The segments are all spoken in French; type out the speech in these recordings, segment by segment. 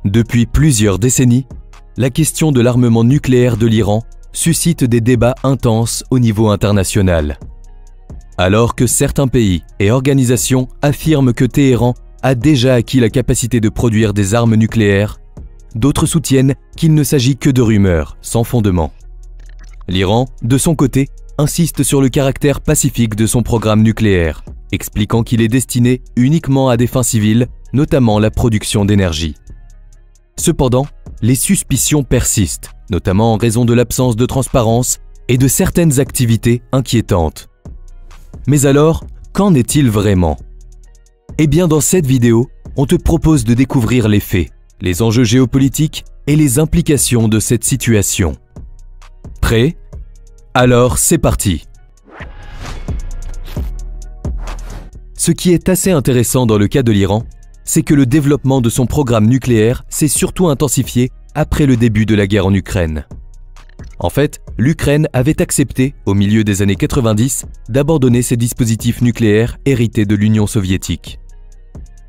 Depuis plusieurs décennies, la question de l'armement nucléaire de l'Iran suscite des débats intenses au niveau international. Alors que certains pays et organisations affirment que Téhéran a déjà acquis la capacité de produire des armes nucléaires, d'autres soutiennent qu'il ne s'agit que de rumeurs, sans fondement. L'Iran, de son côté, insiste sur le caractère pacifique de son programme nucléaire, expliquant qu'il est destiné uniquement à des fins civiles, notamment la production d'énergie. Cependant, les suspicions persistent, notamment en raison de l'absence de transparence et de certaines activités inquiétantes. Mais alors, qu'en est-il vraiment? Eh bien, dans cette vidéo, on te propose de découvrir les faits, les enjeux géopolitiques et les implications de cette situation. Prêt? Alors, c'est parti! Ce qui est assez intéressant dans le cas de l'Iran, c'est que le développement de son programme nucléaire s'est surtout intensifié après le début de la guerre en Ukraine. En fait, l'Ukraine avait accepté, au milieu des années 90, d'abandonner ses dispositifs nucléaires hérités de l'Union soviétique.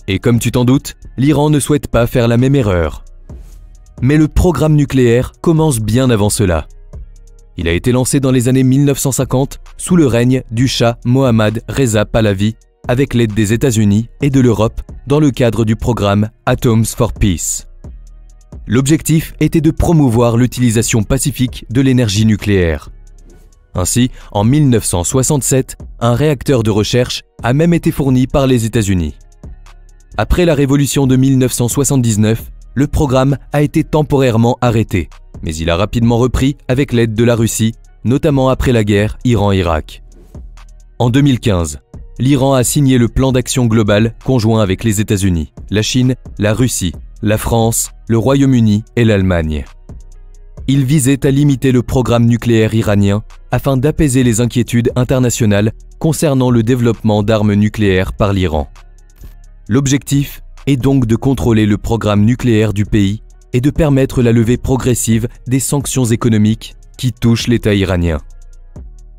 Et comme tu t'en doutes, l'Iran ne souhaite pas faire la même erreur. Mais le programme nucléaire commence bien avant cela. Il a été lancé dans les années 1950 sous le règne du Shah Mohammad Reza Pahlavi avec l'aide des États-Unis et de l'Europe dans le cadre du programme Atoms for Peace. L'objectif était de promouvoir l'utilisation pacifique de l'énergie nucléaire. Ainsi, en 1967, un réacteur de recherche a même été fourni par les États-Unis. Après la révolution de 1979, le programme a été temporairement arrêté, mais il a rapidement repris avec l'aide de la Russie, notamment après la guerre Iran-Irak. En 2015, l'Iran a signé le plan d'action global conjoint avec les États-Unis, la Chine, la Russie, la France, le Royaume-Uni et l'Allemagne. Il visait à limiter le programme nucléaire iranien afin d'apaiser les inquiétudes internationales concernant le développement d'armes nucléaires par l'Iran. L'objectif est donc de contrôler le programme nucléaire du pays et de permettre la levée progressive des sanctions économiques qui touchent l'État iranien.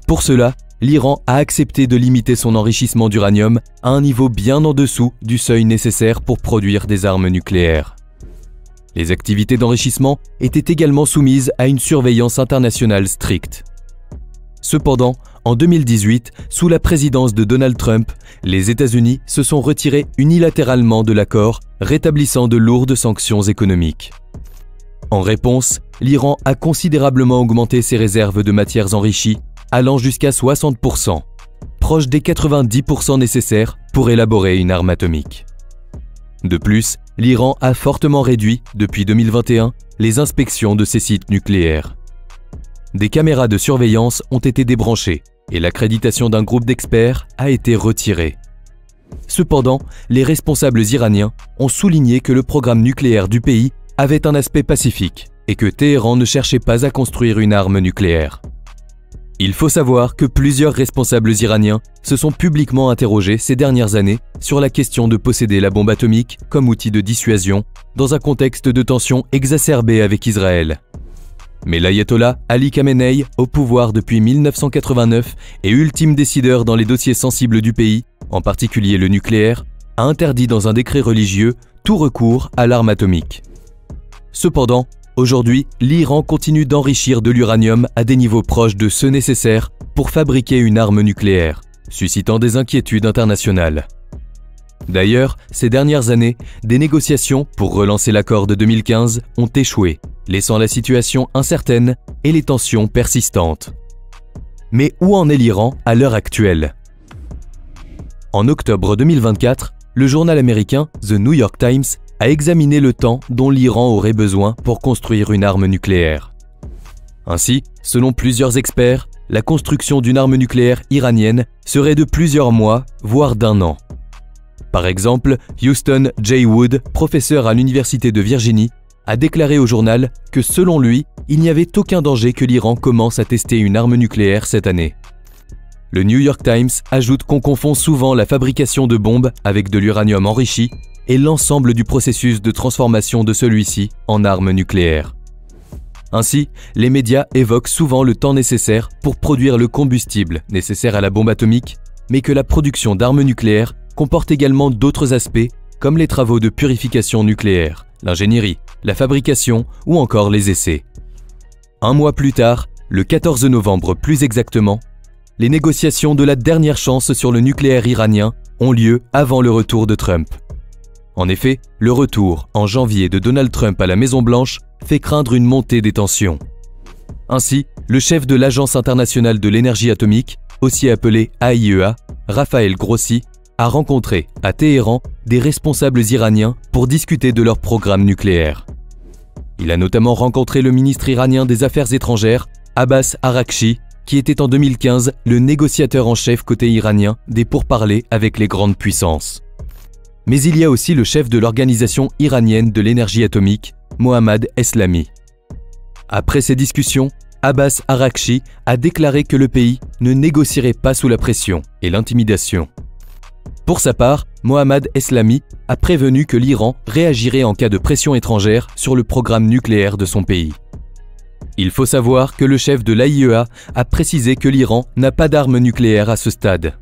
Pour cela, l'Iran a accepté de limiter son enrichissement d'uranium à un niveau bien en dessous du seuil nécessaire pour produire des armes nucléaires. Les activités d'enrichissement étaient également soumises à une surveillance internationale stricte. Cependant, en 2018, sous la présidence de Donald Trump, les États-Unis se sont retirés unilatéralement de l'accord, rétablissant de lourdes sanctions économiques. En réponse, l'Iran a considérablement augmenté ses réserves de matières enrichies, allant jusqu'à 60%, proche des 90% nécessaires pour élaborer une arme atomique. De plus, l'Iran a fortement réduit, depuis 2021, les inspections de ses sites nucléaires. Des caméras de surveillance ont été débranchées et l'accréditation d'un groupe d'experts a été retirée. Cependant, les responsables iraniens ont souligné que le programme nucléaire du pays avait un aspect pacifique et que Téhéran ne cherchait pas à construire une arme nucléaire. Il faut savoir que plusieurs responsables iraniens se sont publiquement interrogés ces dernières années sur la question de posséder la bombe atomique comme outil de dissuasion dans un contexte de tensions exacerbées avec Israël. Mais l'ayatollah Ali Khamenei, au pouvoir depuis 1989 et ultime décideur dans les dossiers sensibles du pays, en particulier le nucléaire, a interdit dans un décret religieux tout recours à l'arme atomique. Cependant, aujourd'hui, l'Iran continue d'enrichir de l'uranium à des niveaux proches de ceux nécessaires pour fabriquer une arme nucléaire, suscitant des inquiétudes internationales. D'ailleurs, ces dernières années, des négociations pour relancer l'accord de 2015 ont échoué, laissant la situation incertaine et les tensions persistantes. Mais où en est l'Iran à l'heure actuelle? En octobre 2024, le journal américain The New York Times a examiné le temps dont l'Iran aurait besoin pour construire une arme nucléaire. Ainsi, selon plusieurs experts, la construction d'une arme nucléaire iranienne serait de plusieurs mois, voire d'un an. Par exemple, Houston J. Wood, professeur à l'Université de Virginie, a déclaré au journal que selon lui, il n'y avait aucun danger que l'Iran commence à tester une arme nucléaire cette année. Le New York Times ajoute qu'on confond souvent la fabrication de bombes avec de l'uranium enrichi et l'ensemble du processus de transformation de celui-ci en arme nucléaire. Ainsi, les médias évoquent souvent le temps nécessaire pour produire le combustible nécessaire à la bombe atomique, mais que la production d'armes nucléaires comporte également d'autres aspects comme les travaux de purification nucléaire, l'ingénierie, la fabrication ou encore les essais. Un mois plus tard, le 14 novembre plus exactement, les négociations de la dernière chance sur le nucléaire iranien ont lieu avant le retour de Trump. En effet, le retour en janvier de Donald Trump à la Maison-Blanche fait craindre une montée des tensions. Ainsi, le chef de l'Agence internationale de l'énergie atomique, aussi appelée AIEA, Raphaël Grossi, a rencontré à Téhéran des responsables iraniens pour discuter de leur programme nucléaire. Il a notamment rencontré le ministre iranien des Affaires étrangères, Abbas Araghchi, qui était en 2015 le négociateur en chef côté iranien des pourparlers avec les grandes puissances. Mais il y a aussi le chef de l'Organisation iranienne de l'énergie atomique, Mohammad Eslami. Après ces discussions, Abbas Araghchi a déclaré que le pays ne négocierait pas sous la pression et l'intimidation. Pour sa part, Mohammad Eslami a prévenu que l'Iran réagirait en cas de pression étrangère sur le programme nucléaire de son pays. Il faut savoir que le chef de l'AIEA a précisé que l'Iran n'a pas d'armes nucléaires à ce stade.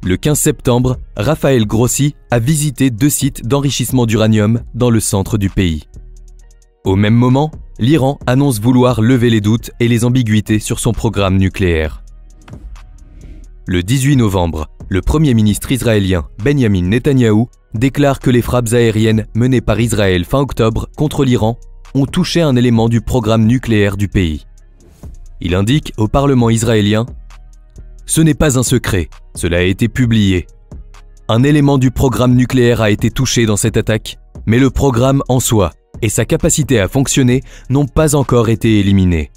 Le 15 septembre, Raphaël Grossi a visité 2 sites d'enrichissement d'uranium dans le centre du pays. Au même moment, l'Iran annonce vouloir lever les doutes et les ambiguïtés sur son programme nucléaire. Le 18 novembre, le Premier ministre israélien Benjamin Netanyahou déclare que les frappes aériennes menées par Israël fin octobre contre l'Iran ont touché un élément du programme nucléaire du pays. Il indique au Parlement israélien « Ce n'est pas un secret, cela a été publié. Un élément du programme nucléaire a été touché dans cette attaque, mais le programme en soi et sa capacité à fonctionner n'ont pas encore été éliminés. »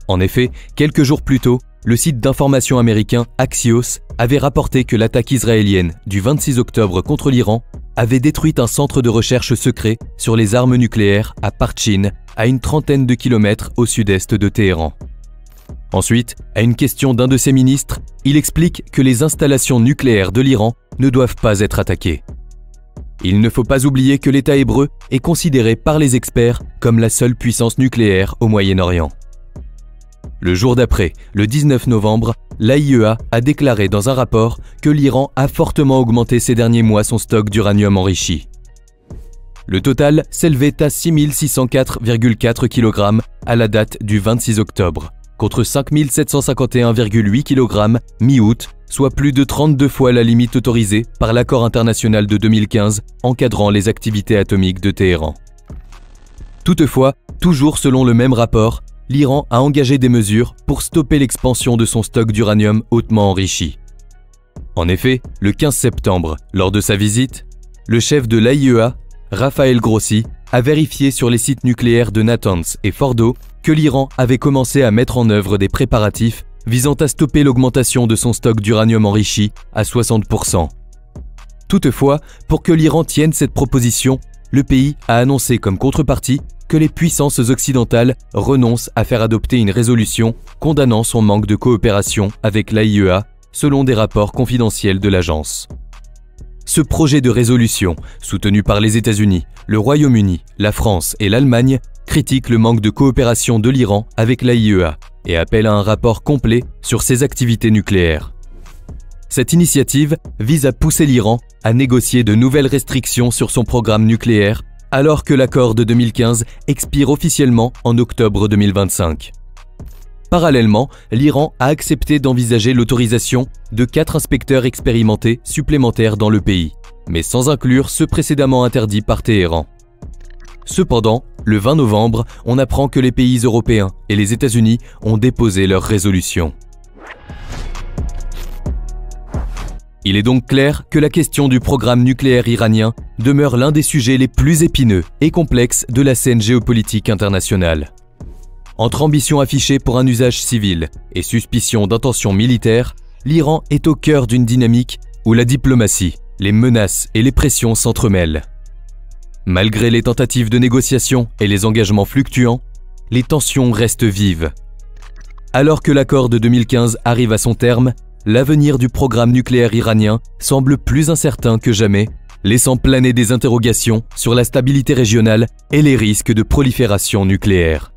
En effet, quelques jours plus tôt, le site d'information américain Axios avait rapporté que l'attaque israélienne du 26 octobre contre l'Iran avait détruit un centre de recherche secret sur les armes nucléaires à Parchin, à une trentaine de kilomètres au sud-est de Téhéran. Ensuite, à une question d'un de ses ministres, il explique que les installations nucléaires de l'Iran ne doivent pas être attaquées. Il ne faut pas oublier que l'État hébreu est considéré par les experts comme la seule puissance nucléaire au Moyen-Orient. Le jour d'après, le 19 novembre, l'AIEA a déclaré dans un rapport que l'Iran a fortement augmenté ces derniers mois son stock d'uranium enrichi. Le total s'élevait à 6604,4 kg à la date du 26 octobre, contre 5751,8 kg mi-août, soit plus de 32 fois la limite autorisée par l'accord international de 2015 encadrant les activités atomiques de Téhéran. Toutefois, toujours selon le même rapport, l'Iran a engagé des mesures pour stopper l'expansion de son stock d'uranium hautement enrichi. En effet, le 15 septembre, lors de sa visite, le chef de l'AIEA, Raphaël Grossi, a vérifié sur les sites nucléaires de Natanz et Fordo que l'Iran avait commencé à mettre en œuvre des préparatifs visant à stopper l'augmentation de son stock d'uranium enrichi à 60%. Toutefois, pour que l'Iran tienne cette proposition, le pays a annoncé comme contrepartie que les puissances occidentales renoncent à faire adopter une résolution condamnant son manque de coopération avec l'AIEA, selon des rapports confidentiels de l'agence. Ce projet de résolution, soutenu par les États-Unis, le Royaume-Uni, la France et l'Allemagne, critique le manque de coopération de l'Iran avec l'AIEA et appelle à un rapport complet sur ses activités nucléaires. Cette initiative vise à pousser l'Iran à négocier de nouvelles restrictions sur son programme nucléaire alors que l'accord de 2015 expire officiellement en octobre 2025. Parallèlement, l'Iran a accepté d'envisager l'autorisation de 4 inspecteurs expérimentés supplémentaires dans le pays, mais sans inclure ceux précédemment interdits par Téhéran. Cependant, le 20 novembre, on apprend que les pays européens et les États-Unis ont déposé leur résolution. Il est donc clair que la question du programme nucléaire iranien demeure l'un des sujets les plus épineux et complexes de la scène géopolitique internationale. Entre ambition affichée pour un usage civil et suspicion d'intentions militaires, l'Iran est au cœur d'une dynamique où la diplomatie, les menaces et les pressions s'entremêlent. Malgré les tentatives de négociation et les engagements fluctuants, les tensions restent vives. Alors que l'accord de 2015 arrive à son terme, l'avenir du programme nucléaire iranien semble plus incertain que jamais, laissant planer des interrogations sur la stabilité régionale et les risques de prolifération nucléaire.